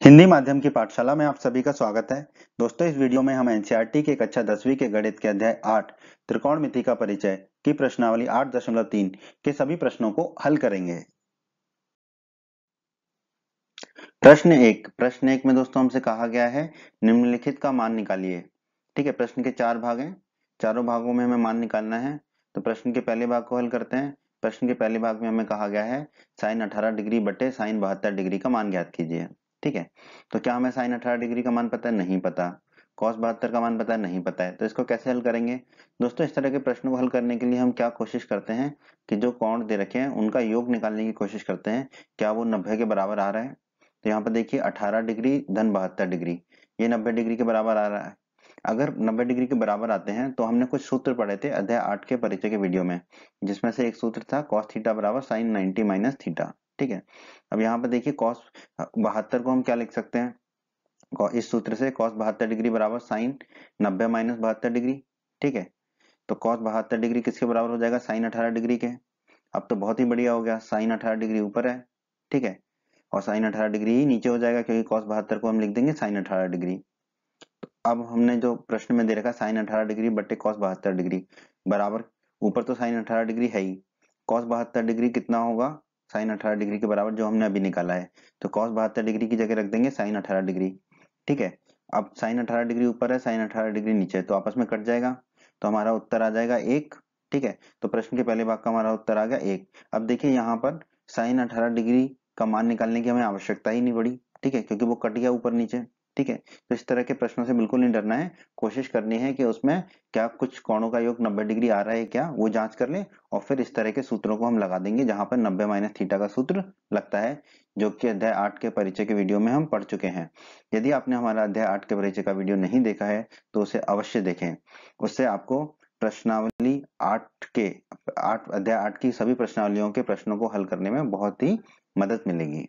हिंदी माध्यम की पाठशाला में आप सभी का स्वागत है। दोस्तों, इस वीडियो में हम एनसीईआरटी के कक्षा 10वीं के गणित के अध्याय 8 त्रिकोणमिति का परिचय की प्रश्नावली 8.3 के सभी प्रश्नों को हल करेंगे। प्रश्न एक में दोस्तों हमसे कहा गया है निम्नलिखित का मान निकालिए। ठीक है, प्रश्न के 4 भाग हैं, चारों भागों में हमें मान निकालना है। तो प्रश्न के पहले भाग को हल करते हैं। प्रश्न के पहले भाग में हमें कहा गया है साइन 18 डिग्री बटे साइन 72 डिग्री का मान ज्ञात कीजिए। ठीक है, तो क्या हमें साइन 18 डिग्री का मान पता है? नहीं पता। कॉस 72 का मान पता है? नहीं पता है। तो इसको कैसे हल करेंगे दोस्तों? इस तरह के प्रश्न को हल करने के लिए हम क्या कोशिश करते हैं कि जो कोण दे रखे हैं उनका योग निकालने की कोशिश करते हैं। क्या वो 90 के बराबर आ रहा है? तो यहाँ पर देखिए 18 डिग्री धन 72 डिग्री, ये 90 डिग्री के बराबर आ रहा है। अगर 90 डिग्री के बराबर आते हैं तो हमने कुछ सूत्र पढ़े थे अध्याय 8 के परिचय के वीडियो में, जिसमें से एक सूत्र था cos थीटा बराबर साइन 90 माइनस थीटा। ठीक है, अब यहाँ पर देखिए cos 72 को हम क्या लिख सकते हैं? इस सूत्र से cos 72 डिग्री बराबर साइन 90 माइनस 72 डिग्री। ठीक है, तो cos 72 डिग्री किसके बराबर हो जाएगा? साइन 18 डिग्री के। अब तो बहुत ही बढ़िया हो गया, साइन 18 डिग्री ऊपर है। ठीक है, और साइन 18 डिग्री ही नीचे हो जाएगा क्योंकि cos 72 को हम लिख देंगे साइन 18 डिग्री। अब हमने जो प्रश्न में दे रखा साइन 18 डिग्री बटे cos 72 डिग्री बराबर, ऊपर तो साइन 18 डिग्री है ही, cos 72 डिग्री कितना होगा? साइन 18 डिग्री के बराबर जो हमने अभी निकाला है। तो cos 72 डिग्री की जगह रख देंगे साइन 18 डिग्री। ठीक है, अब साइन 18 डिग्री ऊपर है, साइन 18 डिग्री नीचे है, तो आपस में कट जाएगा, तो हमारा उत्तर आ जाएगा 1। ठीक है, तो प्रश्न के पहले भाग का हमारा उत्तर आ गया 1। अब देखिए यहाँ पर साइन 18 डिग्री का मान निकालने की हमें आवश्यकता ही नहीं पड़ी। ठीक है, क्योंकि वो कट गया ऊपर नीचे। ठीक है, तो इस तरह के प्रश्नों से बिल्कुल नहीं डरना है, कोशिश करनी है कि उसमें क्या कुछ कोणों का योग 90 डिग्री आ रहा है क्या, वो जांच कर लें और फिर इस तरह के सूत्रों को हम लगा देंगे जहां पर 90 माइनस थीटा का सूत्र लगता है, जो कि अध्याय 8 के परिचय के वीडियो में हम पढ़ चुके हैं। यदि आपने हमारा अध्याय 8 के परिचय का वीडियो नहीं देखा है तो उसे अवश्य देखें, उससे आपको प्रश्नावली 8 के 8 अध्याय 8 की सभी प्रश्नावलियों के प्रश्नों को हल करने में बहुत ही मदद मिलेगी।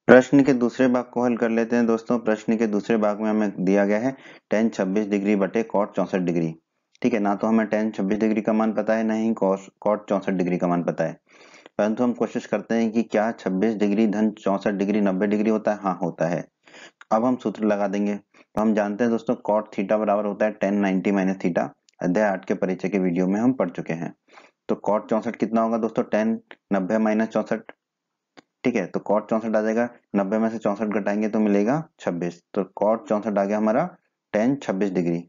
प्रश्न के दूसरे भाग को हल कर लेते हैं दोस्तों। प्रश्न के दूसरे भाग में हमें दिया गया है tan 26 डिग्री बटे cot 64 डिग्री। ठीक है, ना तो हमें tan 26 डिग्री का मान पता है, ना ही cot 64 डिग्री का मान पता है, परंतु हम कोशिश करते हैं कि क्या 26 डिग्री धन 64 डिग्री 90 डिग्री होता है? हाँ होता है। अब हम सूत्र लगा देंगे। तो हम जानते हैं दोस्तों cot थीटा बराबर होता है tan 90 माइनस थीटा, अध्याय 8 के परिचय के वीडियो में हम पढ़ चुके हैं। तो cot 64 कितना होगा दोस्तों? tan 90 minus 64। ठीक है, तो cot 64 आ जाएगा, 90 में से 64 घटाएंगे तो मिलेगा 26, तो cot 64 आ गया हमारा tan 26 डिग्री।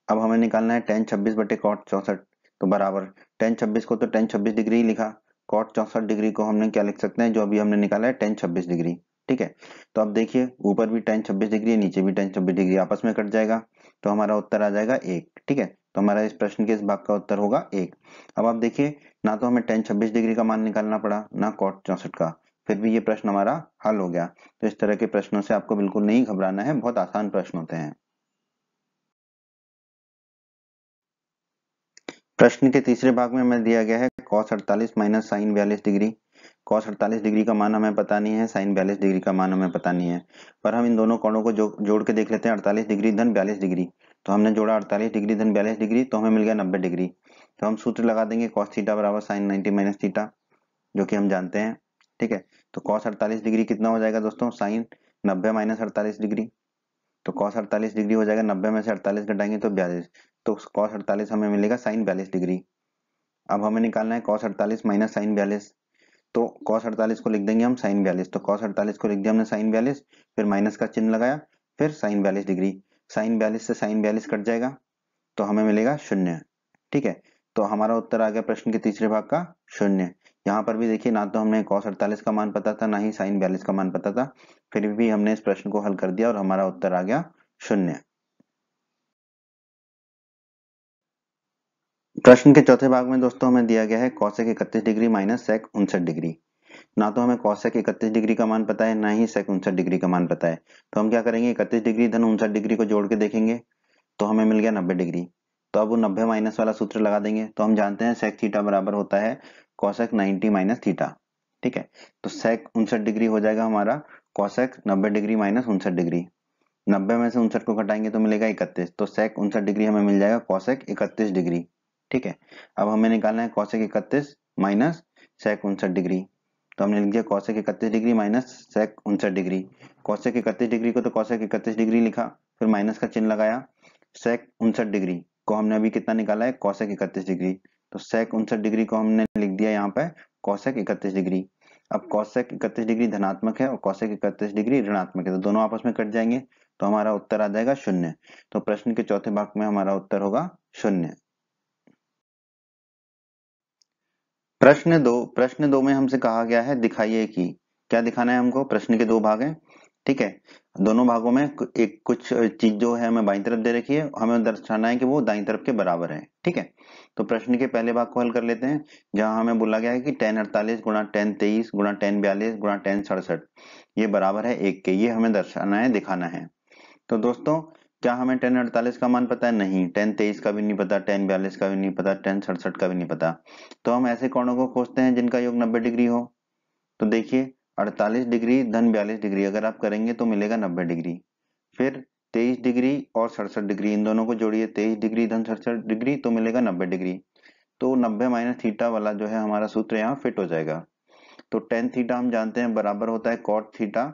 अब हमें निकालना है tan 26 बटे cot 64, तो बराबर tan 26 को तो tan 26 डिग्री ही लिखा, cot 64 डिग्री को हमने क्या लिख सकते हैं? जो अभी हमने निकाला है tan 26 डिग्री। ठीक है, तो अब देखिए ऊपर भी tan 26 डिग्री है, नीचे भी tan 26 डिग्री, आपस में कट जाएगा, तो हमारा उत्तर आ जाएगा 1। ठीक है, तो हमारा इस प्रश्न के इस भाग का उत्तर होगा 1। अब आप देखिए, ना तो हमें tan 26 डिग्री का मान निकालना पड़ा, ना cot 64 का, फिर भी ये प्रश्न हमारा हल हो गया। तो इस तरह के प्रश्नों से आपको बिल्कुल नहीं घबराना है, बहुत आसान प्रश्न होते हैं। प्रश्न के तीसरे भाग में हमें दिया गया है cos 48 minus sine 42 degree. cos 48 degree का मान हमें पता नहीं है, साइन 42 डिग्री का मान हमें पता नहीं है, पर हम इन दोनों कोणों को जोड़ के देख लेते हैं। 48 डिग्री धन 42 डिग्री, तो हमने जोड़ा 48 डिग्री धन 42 डिग्री, तो हमें मिल गया 90 डिग्री। तो हम सूत्र लगा देंगे cos थीटा बराबर साइन 90 माइनस थीटा, जो कि हम जानते हैं। ठीक है, तो cos 48 डिग्री कितना हो जाएगा दोस्तों? साइन 90 माइनस 48 डिग्री, तो cos 48 डिग्री हो जाएगा, 90 में से 48 घटाएंगे तो 42, तो cos 48 हमें मिलेगा साइन 42 डिग्री। अब हमें निकालना है cos 48 माइनस साइन 42, तो cos 48 को लिख देंगे हम साइन 42, तो cos 48 को लिख दिया हमने साइन 42, फिर माइनस का चिन्ह लगाया, फिर साइन 42 डिग्री, साइन 42 से साइन 42 कट जाएगा, तो हमें मिलेगा 0। ठीक है, तो हमारा उत्तर आ गया प्रश्न के तीसरे भाग का 0। यहाँ पर भी देखिए, ना तो हमने cos 48 का मान पता था, ना ही साइन 42 का मान पता था, फिर भी हमने इस प्रश्न को हल कर दिया और हमारा उत्तर आ गया 0। प्रश्न के चौथे भाग में दोस्तों हमें दिया गया है cosec 31 degree minus sec 59 degree. ना तो हमें cosec 31 डिग्री का मान पता है, ना ही sec 59 डिग्री का मान पता है, तो हम क्या करेंगे? 31 डिग्री धन 59 डिग्री को जोड़ के देखेंगे, तो हमें मिल गया 90 डिग्री। तो अब वो 90 माइनस वाला सूत्र लगा देंगे, तो हम जानते हैं sec थीटा बराबर होता है cosec 90 माइनस थीटा। ठीक है, तो sec 59 डिग्री हो जाएगा हमारा cosec 90 डिग्री माइनस 59 डिग्री, 90 में से 59 को घटाएंगे तो मिलेगा 31, तो sec 59 डिग्री हमें मिल जाएगा cosec 31 डिग्री। ठीक है, अब हमें निकालना है cosec 31 माइनस sec 59 डिग्री, तो हमने लिख दिया cosec 31 degree minus sec 59 degree. Cosec 31 degree को तो कॉसेक 31 डिग्री लिखा, फिर माइनस का चिन्ह लगाया। सेक 59 डिग्री को हमने अभी कितना निकाला है, कॉसेक 31 डिग्री, तो सेक 59 डिग्री को हमने लिख दिया यहाँ पे कॉसेक 31 डिग्री। अब कॉसेक 31 डिग्री धनात्मक है और कॉसेक 31 डिग्री ऋणात्मक है, तो दोनों आपस में कट जाएंगे, तो हमारा उत्तर आ जाएगा 0। तो प्रश्न के चौथे भाग में हमारा उत्तर होगा 0। प्रश्न दो में हमसे कहा गया है दिखाइए कि, क्या दिखाना है हमको, प्रश्न के दो भाग हैं, ठीक है। दोनों भागों में एक कुछ चीज जो है हमें बाईं तरफ दे रखी है, हमें दर्शाना है कि वो दाईं तरफ के बराबर है, ठीक है। तो प्रश्न के पहले भाग को हल कर लेते हैं, जहां हमें बोला गया है कि tan 48 गुणा tan 23 गुणा tan 42 गुणा tan 67 ये बराबर है 1 के, ये हमें दर्शाना है, दिखाना है। तो दोस्तों क्या हमें tan 48 का मान पता है? नहीं। tan 23 का भी नहीं पता, tan 42 का भी नहीं पता, tan 67 का भी नहीं पता। तो हम ऐसे कोणों को खोजते हैं जिनका योग 90 डिग्री हो। तो देखिए 48 डिग्री धन 42 डिग्री अगर आप करेंगे तो मिलेगा 90 डिग्री। फिर 23 डिग्री और 67 डिग्री, इन दोनों को जोड़िए, 23 डिग्री धन 67 डिग्री तो मिलेगा 90 डिग्री। तो 90 माइनस थीटा वाला जो है हमारा सूत्र यहाँ फिट हो जाएगा। तो टेन थीटा हम जानते हैं बराबर होता है cot theta,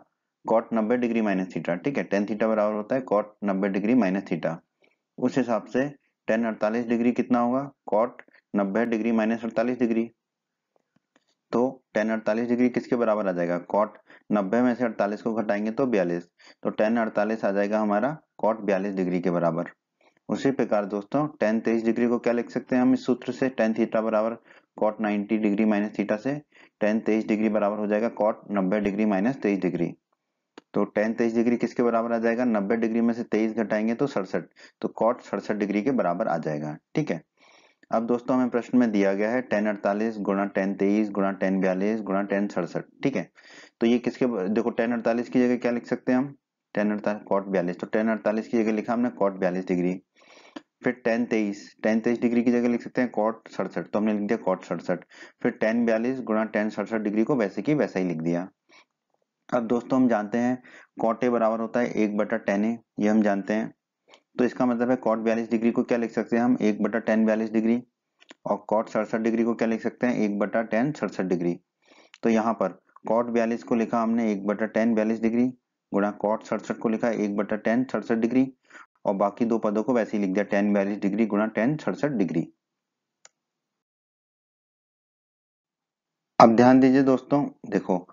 cot 90 degree minus theta, ठीक है। टेन थीटा बराबर होता है कॉट 90 डिग्री माइनस थीटा। उस हिसाब से टेन 48 डिग्री कितना होगा, कॉट 90 डिग्री माइनस 48 डिग्री। तो टेन 48 डिग्री किसके बराबर आ जाएगा, कॉट 90 में से 48 को घटाएंगे तो 42, तो टेन 48 आ जाएगा हमारा कॉट 42 डिग्री के बराबर। उसी प्रकार दोस्तों टेन 23 डिग्री को क्या लिख सकते हैं हम इस सूत्र से, टेन थीटा बराबर कॉट 90 डिग्री माइनस थीटा से टेन 23 डिग्री बराबर हो जाएगा कॉट 90 डिग्री माइनस 23 डिग्री। तो टेन 23 डिग्री किसके बराबर आ जाएगा, 90 डिग्री में से 23 घटाएंगे तो 67, तो कॉट 67 डिग्री के बराबर आ जाएगा, ठीक है। अब दोस्तों हमें प्रश्न में दिया गया है टेन 48 गुणा टेन 23 गुणा टेन 42 गुणा टेन 67, ठीक है। तो ये किसके, देखो टेन 48 की जगह क्या लिख सकते हैं हम, टेन 48 कॉट 42, तो टेन 48 की जगह लिखा हमने कॉट 42 डिग्री। फिर टेन 23 डिग्री की जगह लिख सकते हैं कॉट 67, तो हमने लिख दिया कॉट 67। फिर टेन 42 गुणा टेन 67 डिग्री को वैसे की वैसा ही लिख दिया। अब दोस्तों हम जानते हैं कॉट ए बराबर होता है 1/tan ए, ये हम जानते हैं। तो इसका मतलब है कॉट 42 डिग्री को क्या लिख सकते हैं हम, 1/tan 42 डिग्री, और कॉट 67 डिग्री को क्या लिख सकते हैं, 1/tan 67 डिग्री। तो यहाँ पर कॉट 42 को लिखा हमने 1/tan 42 डिग्री, गुणा कॉट 67 को लिखा 1/tan 67 डिग्री, और बाकी दो पदों को वैसे ही लिख दिया tan 42 डिग्री गुणा tan 67 डिग्री। अब ध्यान दीजिए दोस्तों, देखो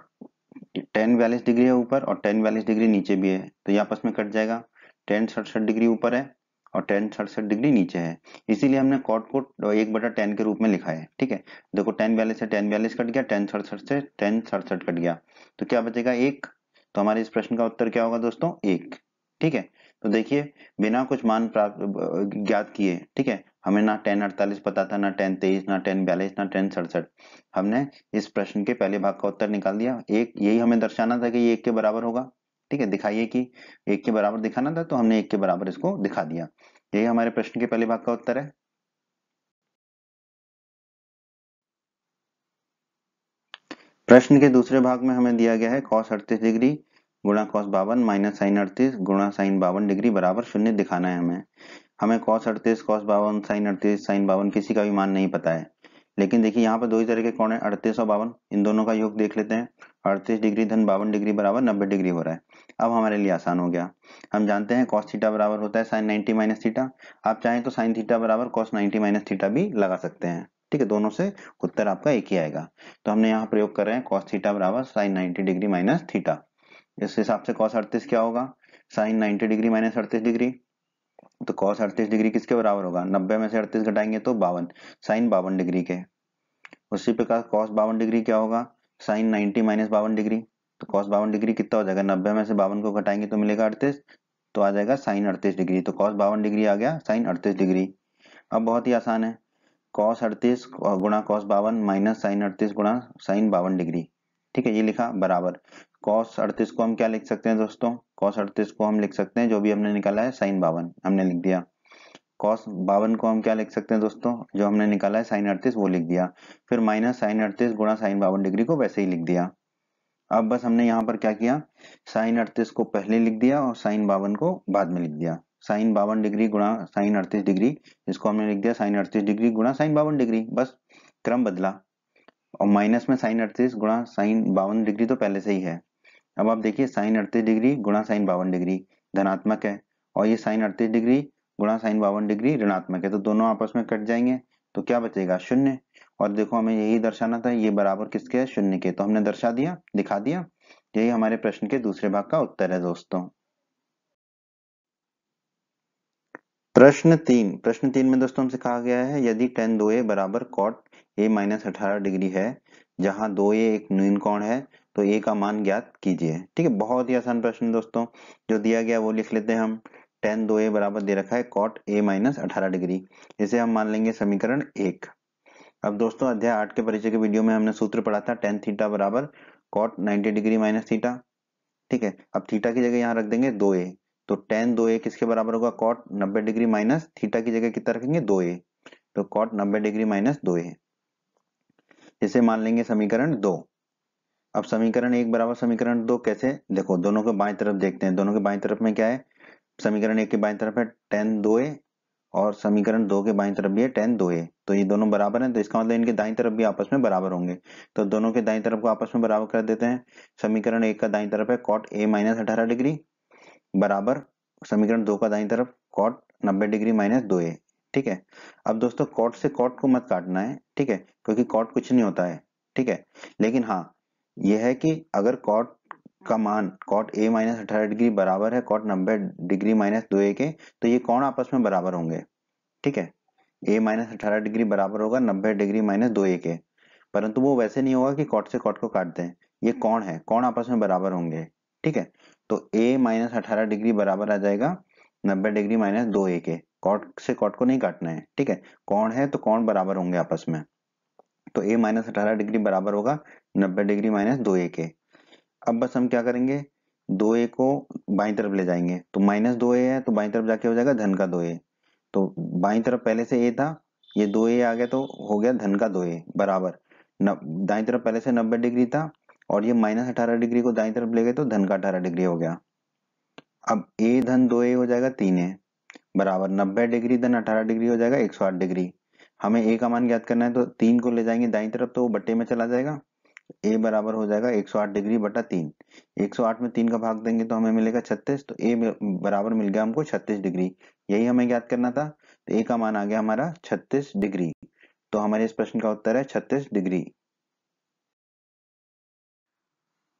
tan 42 डिग्री है ऊपर और tan 42 डिग्री नीचे भी है, तो ये आपस में कट जाएगा। tan 67 डिग्री ऊपर है और tan 67 डिग्री नीचे है, इसीलिए हमने कॉट को 1/tan के रूप में लिखा है, ठीक है। देखो tan 42 से tan 42 कट गया, tan 67 से tan 67 कट गया, तो क्या बचेगा 1। तो हमारे इस प्रश्न का उत्तर क्या होगा दोस्तों, 1, ठीक है। तो देखिए बिना कुछ मान प्राप्त ज्ञात किए, ठीक है, हमें ना tan 48 पता था, ना tan 23, ना tan 42, ना tan 67, हमने इस प्रश्न के पहले भाग का उत्तर निकाल दिया। एक यही हमें दर्शाना था कि ये 1 के बराबर होगा, ठीक है। दिखाइए कि 1 के बराबर दिखाना था, तो हमने 1 के बराबर इसको दिखा दिया। यही हमारे प्रश्न के पहले भाग का उत्तर है। प्रश्न के दूसरे भाग में हमें दिया गया है cos 38 डिग्री गुणा cos 52 माइनस sin 38 गुणा sin 52 डिग्री बराबर 0 दिखाना है हमें। हमें cos 38, cos 52, sin 38, sin 52 किसी का भी मान नहीं पता है, लेकिन देखिए यहाँ पर दो ही तरह के कोण है, 38 और 52, इन दोनों का योग देख लेते हैं। 38 डिग्री धन 52 डिग्री बराबर 90 डिग्री हो रहा है। अब हमारे लिए आसान हो गया, हम जानते हैं cos थीटा बराबर होता है sin 90 माइनस थीटा। आप चाहें तो sin थीटा बराबर cos 90 माइनस थीटा भी लगा सकते हैं, ठीक है। दोनों से उत्तर आपका एक ही आएगा। तो हमने यहाँ प्रयोग कर रहे हैं cos थीटा बराबर sin 90 डिग्री माइनस थीटा। इस हिसाब से cos 38 क्या होगा, sin 90 डिग्री माइनस 38 डिग्री। तो cos 38 डिग्री किसके बराबर होगा, 90 में से 38 घटाएंगे तो 52, sin 52 डिग्री के। उसी प्रकार cos 52 डिग्री क्या होगा, sin 90 माइनस 52 डिग्री। तो cos 52 डिग्री कितना हो जाएगा, 90 में से 52 को घटाएंगे तो मिलेगा 38, तो आ जाएगा sin 38 डिग्री। तो cos 52 डिग्री आ गया sin 38 डिग्री। अब बहुत ही आसान है, cos 38 गुणा cos 52 माइनस sin 38 गुणा sin 52 डिग्री, ठीक है, ये लिखा बराबर। cos 38 को हम क्या लिख सकते हैं दोस्तों, cos 38 को हम लिख सकते हैं जो भी हमने निकाला है sin 52 हमने लिख दिया। cos 52 को हम क्या लिख सकते हैं दोस्तों, जो हमने निकाला है sin 38 वो लिख दिया। फिर माइनस sin 38 गुणा sin 52 डिग्री को वैसे ही लिख दिया। अब बस हमने यहाँ पर क्या किया, sin 38 को पहले लिख दिया और sin 52 को बाद में लिख दिया। sin 52 डिग्री गुणा sin 38 डिग्री, इसको हमने लिख दिया sin 38 डिग्री गुणा sin 52 डिग्री, बस क्रम बदला। और माइनस में साइन 38 गुणा साइन 52 डिग्री तो पहले से ही है। अब आप देखिए साइन 38 डिग्री गुणा साइन 52 डिग्री धनात्मक है और ये साइन 38 डिग्री गुणा साइन 52 डिग्री ऋणात्मक है, तो दोनों आपस में कट जाएंगे तो क्या बचेगा, शून्य। और देखो हमें यही दर्शाना था, ये बराबर किसके है, शून्य के, तो हमने दर्शा दिया, दिखा दिया। यही हमारे प्रश्न के दूसरे भाग का उत्तर है दोस्तों। प्रश्न तीन में दोस्तों हमसे कहा गया है यदि tan 2a बराबर cot a माइनस 18 डिग्री है जहां 2a एक न्यून कोण है तो a का मान ज्ञात कीजिए। ठीक है, बहुत ही आसान प्रश्न दोस्तों, जो दिया गया वो लिख लेते हैं हम। tan 2a बराबर दे रखा है cot a माइनस 18 डिग्री, इसे हम मान लेंगे समीकरण 1। अब दोस्तों अध्याय 8 के परिचय के वीडियो में हमने सूत्र पढ़ा था tan थीटा बराबर cot 90 डिग्री माइनस थीटा। ठीक है, अब थीटा की जगह यहाँ रख देंगे 2a, तो tan 2a किसके बराबर होगा, cot 90 डिग्री माइनस थीटा की जगह कितना रखेंगे 2a, तो cot 90 डिग्री माइनस 2a, इसे मान लेंगे समीकरण 2। अब समीकरण 1 बराबर समीकरण 2 कैसे, देखो दोनों के बाएं तरफ देखते हैं, दोनों के बाएं तरफ में क्या है, समीकरण 1 के बाएं तरफ है tan 2a और समीकरण 2 के बाएं तरफ भी है tan 2a, तो ये दोनों बराबर हैं, तो इसका मतलब इनके दाईं तरफ भी आपस में बराबर होंगे, तो दोनों के दाईं तरफ को आपस में बराबर कर देते हैं। समीकरण 1 का दाईं तरफ है cot a माइनस 18 डिग्री बराबर समीकरण 2 का दाईं तरफ cot 90 डिग्री माइनस 2a। ठीक है, अब दोस्तों cot से cot को मत काटना है, ठीक है, क्योंकि cot कुछ नहीं होता है। ठीक है, लेकिन हाँ यह है कि अगर cot का मान cot a माइनस 18 डिग्री बराबर है cot 90 डिग्री माइनस 2a के, तो ये कौन आपस में बराबर होंगे। ठीक है, a माइनस 18 डिग्री बराबर होगा 90 डिग्री माइनस 2a के, परंतु वो वैसे नहीं होगा कि कॉट से कॉट को काट दें, ये कौन है, कौन आपस में बराबर होंगे। ठीक है, तो a माइनस 18 डिग्री बराबर आ जाएगा 90 डिग्री माइनस 2a के, कॉट से कॉट को नहीं काटना है। ठीक है, कौन है तो कौन बराबर होंगे आपस में, तो a माइनस 18 डिग्री बराबर होगा 90 डिग्री माइनस 2a के। अब बस हम क्या करेंगे, 2a को बाईं तरफ ले जाएंगे, तो माइनस 2a है तो बाईं तरफ जाके हो जाएगा धन का 2a, तो बाईं तरफ पहले से a था, ये 2a आ गया तो हो गया धन का 2a बराबर दाईं तरफ पहले से 90 डिग्री था और ये माइनस 18 डिग्री को दाईं तरफ ले गए तो धन का 18 डिग्री हो गया। अब a धन 2a हो जाएगा 3a बराबर 90 डिग्री धन 18 डिग्री हो जाएगा 108 डिग्री। हमें a का मान ज्ञात करना है तो 3 को ले जाएंगे दाईं तरफ तो वो बट्टे में चला जाएगा, a बराबर हो जाएगा 108 डिग्री बटा 3। 108 में 3 का भाग देंगे तो हमें मिलेगा 36, तो a बराबर मिल गया हमको 36 डिग्री, यही हमें ज्ञात करना था, तो a का मान आ गया हमारा 36 डिग्री, तो हमारे इस प्रश्न का उत्तर है 36 डिग्री।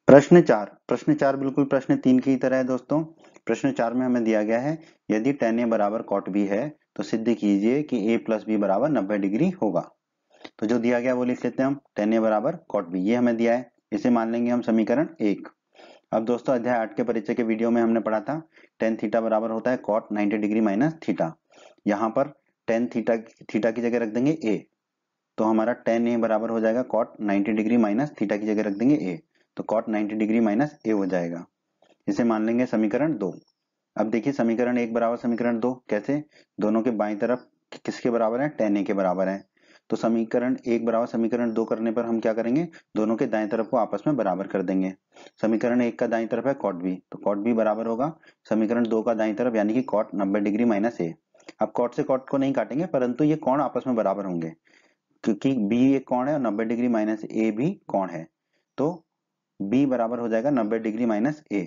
प्रश्न चार बिल्कुल प्रश्न 3 की तरह है दोस्तों। प्रश्न 4 में हमें दिया गया है यदि tan a बराबर cot b है तो सिद्ध कीजिए कि a प्लस b बराबर 90 डिग्री होगा। तो जो दिया गया वो लिख लेते हैं हम, tan a बराबर cot b, ये हमें दिया है, इसे मान लेंगे हम समीकरण 1। अब दोस्तों अध्याय 8 के परिचय के वीडियो में हमने पढ़ा था tan थीटा बराबर होता है cot 90 डिग्री माइनस थीटा, यहाँ पर tan थीटा की जगह रख देंगे a, तो हमारा tan a बराबर हो जाएगा cot 90 डिग्री माइनस थीटा की जगह रख देंगे a, तो cot 90 डिग्री माइनस a हो जाएगा, इसे मान लेंगे समीकरण 2। अब देखिए समीकरण 1 बराबर समीकरण 2 कैसे, दोनों के बाईं तरफ किसके बराबर है, tan a के बराबर है, तो समीकरण 1 बराबर समीकरण 2 करने पर हम क्या करेंगे, दोनों के दाएं तरफ को आपस में बराबर कर देंगे। समीकरण 1 का दाईं तरफ है cot b, तो cot b बराबर होगा समीकरण 2 का दाईं तरफ यानी कि cot 90 डिग्री माइनस a। अब cot से cot को नहीं काटेंगे परंतु ये कोण आपस में बराबर होंगे, क्योंकि b एक कोण है और 90 डिग्री माइनस a भी कोण है, तो b बराबर हो जाएगा 90 डिग्री माइनस a।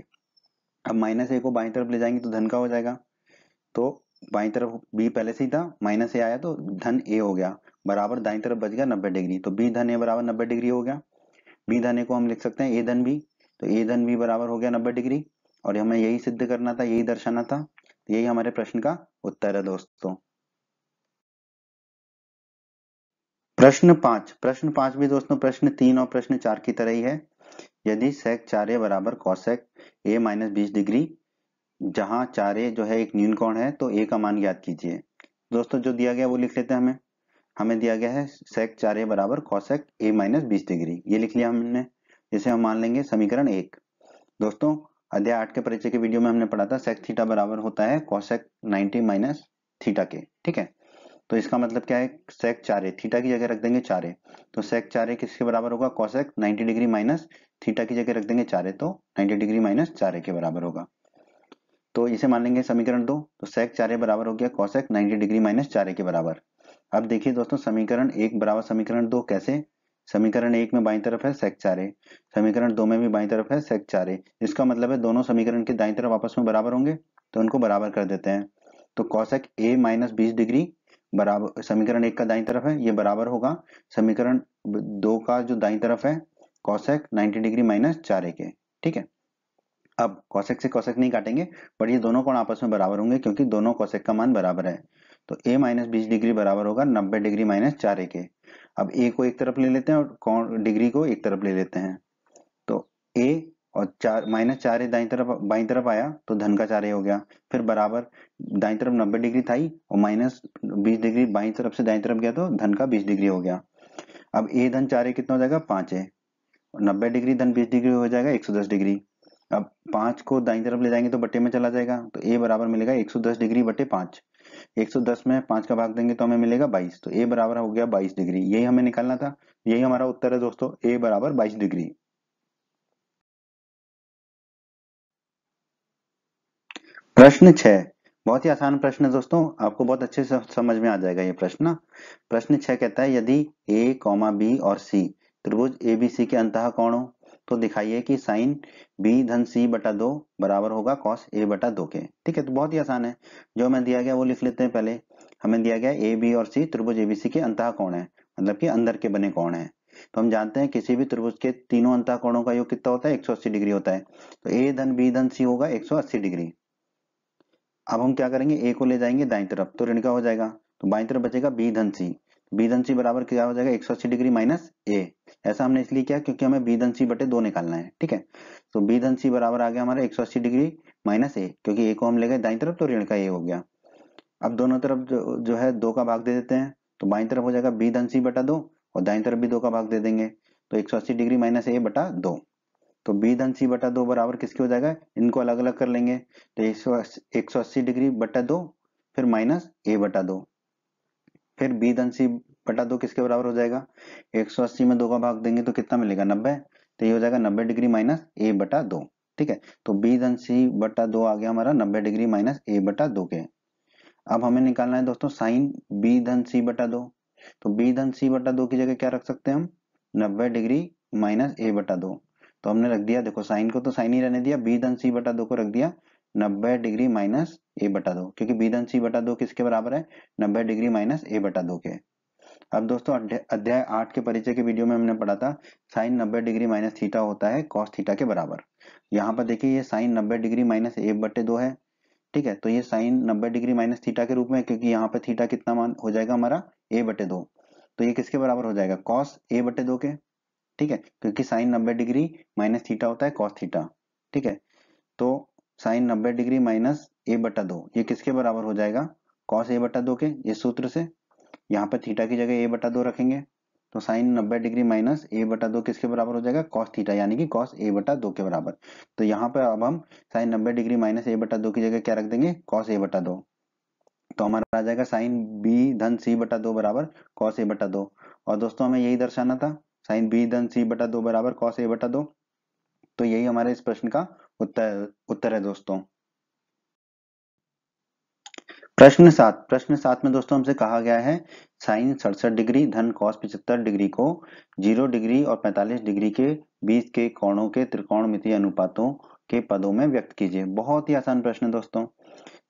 अब माइनस a को बाईं तरफ ले जाएंगे तो धन का हो जाएगा, तो बाईं तरफ b पहले से ही था, माइनस a आया तो धन a हो गया बराबर दाईं तरफ बच गया 90 डिग्री, तो b धन a बराबर 90 डिग्री हो गया। b धन a को हम लिख सकते हैं a धन b, तो a धन b बराबर हो गया 90 डिग्री, और हमें यही सिद्ध करना था, यही दर्शाना था, तो यही हमारे प्रश्न का उत्तर है दोस्तों। प्रश्न पांच भी दोस्तों प्रश्न 3 और प्रश्न 4 की तरह ही है। यदि sec 4a बराबर cosec a माइनस 20 डिग्री जहां 4a जो है एक न्यून कोण है तो a का मान ज्ञात कीजिए। दोस्तों जो दिया गया वो लिख लेते हैं, हमें दिया गया है sec 4a बराबर cosec a माइनस 20 डिग्री, ये लिख लिया हमने, जिसे हम मान लेंगे समीकरण 1। दोस्तों अध्याय 8 के परिचय के वीडियो में हमने पढ़ा था sec थीटा बराबर होता है cosec 90 माइनस थीटा के। ठीक है, तो इसका मतलब क्या है, sec 4a थीटा की जगह रख देंगे 4a, तो sec 4a किसके बराबर होगा, cosec 90 डिग्री माइनस थीटा की जगह रख देंगे 4a, तो 90 डिग्री माइनस 4a के बराबर होगा, तो इसे मान लेंगे समीकरण 2। तो sec 4a बराबर हो गया cosec 90 डिग्री माइनस 4a के बराबर। अब देखिए दोस्तों समीकरण 1 बराबर समीकरण 2 कैसे, समीकरण 1 में बाईं तरफ है sec 4a, समीकरण 2 में भी बाईं तरफ है sec 4a। इसका मतलब है दोनों समीकरण की दाईं तरफ आपस में बराबर होंगे, तो उनको बराबर कर देते हैं। तो cosec a माइनस 20 डिग्री बराबर समीकरण 1 का दाईं तरफ है, ये बराबर होगा समीकरण 2 का जो दाईं तरफ है cosec 90 डिग्री माइनस 4a के। ठीक है, अब cosec से cosec नहीं काटेंगे, पर ये दोनों कोण आपस में बराबर होंगे क्योंकि दोनों cosec का मान बराबर है। तो a माइनस 20 डिग्री बराबर होगा 90 डिग्री माइनस 4a के। अब a को एक तरफ ले लेते हैं और कोण डिग्री को एक तरफ ले लेते हैं। तो a और 4 माइनस 4a बाईं तरफ आया तो धन का 4a हो गया, फिर बराबर दाईं तरफ 90 डिग्री था ही और माइनस 20 डिग्री बाईं तरफ से दाईं तरफ गया तो धन का 20 डिग्री हो गया। अब a धन 4a कितना हो जाएगा 5a, 90 डिग्री धन 20 डिग्री हो जाएगा 110 डिग्री। अब 5 को दाईं तरफ ले जाएंगे तो बट्टे में चला जाएगा, तो a बराबर मिलेगा 110 डिग्री बटे 5। 110 में 5 का भाग देंगे तो हमें मिलेगा 22, तो a बराबर हो गया 22 डिग्री। यही हमें निकालना था, यही हमारा उत्तर है दोस्तों, a बराबर 22 डिग्री। प्रश्न 6 बहुत ही आसान प्रश्न है दोस्तों, आपको बहुत अच्छे से समझ में आ जाएगा ये प्रश्न ना। प्रश्न 6 कहता है यदि a, b और c त्रिभुज ABC के अंतः कोण हो तो दिखाइए कि साइन b धन c बटा 2 बराबर होगा cos a बटा 2 के। ठीक है, तो बहुत ही आसान है, जो हमें दिया गया वो लिख लेते हैं। पहले हमें दिया गया a, b और c त्रिभुज ABC के अंतः कोण है, मतलब कि अंदर के बने कोण है। तो हम जानते हैं किसी भी त्रिभुज के तीनों अंतः कोणों का योग कितना होता है 180 डिग्री होता है, तो a धन b धन c होगा 180 डिग्री। अब हम क्या करेंगे, a को ले जाएंगे दाईं तरफ तो ऋण का हो जाएगा, तो बाईं तरफ बचेगा b धन c। b धन c बराबर क्या हो जाएगा 180 डिग्री माइनस a। ऐसा हमने इसलिए किया क्योंकि हमें b धन c बटे 2 निकालना है। ठीक है, तो b धन c बराबर आ गया हमारा 180 डिग्री माइनस a, क्योंकि a को हम ले गए दाईं तरफ तो ऋण का a हो गया। अब दोनों तरफ जो है 2 का भाग दे देते हैं, तो बाईं तरफ हो जाएगा b धन c बटा 2 और दाईं तरफ भी 2 का भाग दे देंगे, तो 180 डिग्री माइनस a बटा 2। तो b धन c बटा 2 बराबर किसके हो जाएगा, इनको अलग अलग कर लेंगे, तो 180 डिग्री बटा 2 फिर माइनस a बटा 2, फिर b धन c बटा 2 किसके बराबर हो जाएगा, 180 में 2 का भाग देंगे तो कितना मिलेगा 90, तो ये हो जाएगा 90 डिग्री माइनस a बटा 2। ठीक है, तो b धन c बटा 2 आ गया हमारा 90 डिग्री माइनस a बटा 2 के। अब हमें निकालना है दोस्तों साइन b धन c बटा 2, तो b धन c बटा 2 की जगह क्या रख सकते हैं हम 90 डिग्री माइनस a बटा 2। तो हमने रख दिया, देखो साइन को तो साइन ही रहने दिया, b धन c बटा 2 को रख दिया 90 डिग्री माइनस a बटा 2, क्योंकि b धन c बटा 2 किसके बराबर है 90 डिग्री माइनस a बटा 2 के। अब दोस्तों अध्याय 8 के परिचय के वीडियो में हमने पढ़ा था साइन 90 डिग्री माइनस थीटा होता है कॉस थीटा के बराबर। यहाँ पर देखिए ये साइन 90 डिग्री माइनस a बटे 2 है। ठीक है, तो ये साइन 90 डिग्री माइनस थीटा के रूप में, क्योंकि यहाँ पे थीटा कितना मान हो जाएगा हमारा a बटे 2, तो ये किसके बराबर हो जाएगा कॉस a बटे 2 के। ठीक है, क्योंकि साइन 90 डिग्री माइनस थीटा होता है कॉस थीटा। ठीक है, तो साइन 90 डिग्री माइनस a बटा 2 ये किसके बराबर हो जाएगा कॉस a बटा 2 के। ये सूत्र से यहाँ पे थीटा की जगह a बटा 2 रखेंगे, तो साइन 90 डिग्री माइनस a बटा 2 किसके बराबर हो जाएगा कॉस थीटा, यानी कि कॉस a बटा 2 के बराबर। तो यहाँ पे अब हम साइन 90 डिग्री माइनस a बटा 2 की जगह क्या रख देंगे कॉस a बटा 2, तो हमारा आ जाएगा साइन b धन c बटा 2 बराबर कॉस a बटा 2। और दोस्तों हमें यही दर्शाना था, साइन b धन c बटा 2 बराबर कॉस a बटा 2। तो यही हमारे इस प्रश्न का उत्तर है दोस्तों। प्रश्न 7 में दोस्तों हमसे कहा गया है साइन 67 डिग्री धन कॉस 75 डिग्री को 0 डिग्री और 45 डिग्री के बीच के कोणों के त्रिकोणमितीय अनुपातों के पदों में व्यक्त कीजिए। बहुत ही आसान प्रश्न है दोस्तों।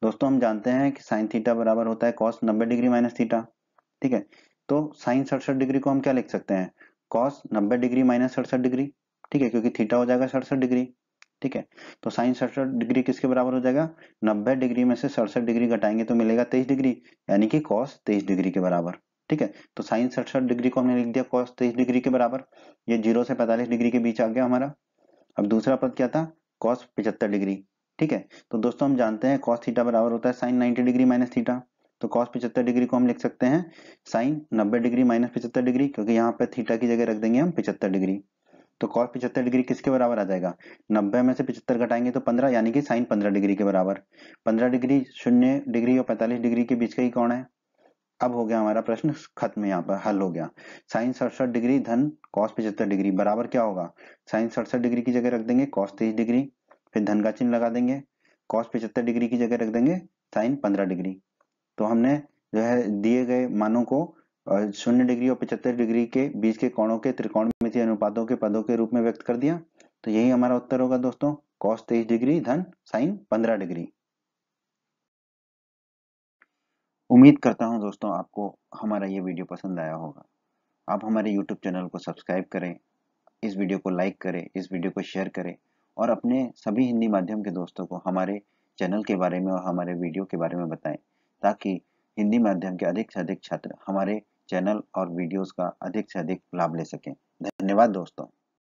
दोस्तों हम जानते हैं कि साइन थीटा बराबर होता है कॉस 90 डिग्री माइनस थीटा। ठीक है, तो साइन 67 डिग्री को हम क्या लिख सकते हैं कॉस 90 डिग्री माइनस 67 डिग्री। ठीक है, क्योंकि थीटा हो जाएगा 67 डिग्री। ठीक है, तो साइन 67 डिग्री किसके बराबर हो जाएगा 90 डिग्री में से 67 डिग्री घटाएंगे तो मिलेगा 23 डिग्री, यानी कि कॉस 23 डिग्री के बराबर। ठीक है, तो साइन 67 डिग्री को हमने लिख दिया कॉस 23 डिग्री के बराबर। ये 0 से 45 डिग्री के बीच आ गया हमारा। अब दूसरा पद क्या था कॉस 75 डिग्री। ठीक है, तो दोस्तों हम जानते हैं कॉस थीटा बराबर होता है साइन 90 डिग्री माइनस थीटा, तो कॉस 75 डिग्री को हम लिख सकते हैं साइन 90 डिग्री माइनस 75 डिग्री, क्योंकि यहाँ पे थीटा की जगह रख देंगे हम 75 डिग्री। तो कॉस 75 डिग्री किसके बराबर आ जाएगा 90 में से 75 घटाएंगे तो 15, यानी कि साइन 15 डिग्री के बराबर। 15 डिग्री 0 डिग्री और 45 डिग्री के बीच का ही कोण है। अब हो गया हमारा प्रश्न खत्म, यहाँ पर हल हो गया। साइन 67 डिग्री धन कॉस 75 डिग्री बराबर क्या होगा साइन 67 डिग्री की जगह रख देंगे कॉस 23 डिग्री, फिर धन का चिन्ह लगा देंगे, कॉस 75 डिग्री की जगह रख देंगे साइन 15 डिग्री। तो हमने जो है दिए गए मानों को और 0 डिग्री और 75 डिग्री के बीच के कोणों के त्रिकोणमितीय अनुपातों के पदों के रूप में व्यक्त कर दिया। तो यही हमारा उत्तर होगा दोस्तों, cos 23 डिग्री धन sin 15 डिग्री। उम्मीद करता हूं दोस्तों आपको हमारा ये वीडियो पसंद आया होगा। आप हमारे यूट्यूब चैनल को सब्सक्राइब करें, इस वीडियो को लाइक करें, इस वीडियो को शेयर करें और अपने सभी हिंदी माध्यम के दोस्तों को हमारे चैनल के बारे में और हमारे वीडियो के बारे में बताएं, ताकि हिंदी माध्यम के अधिक से अधिक छात्र हमारे चैनल और वीडियोस का अधिक से अधिक लाभ ले सकें। धन्यवाद दोस्तों।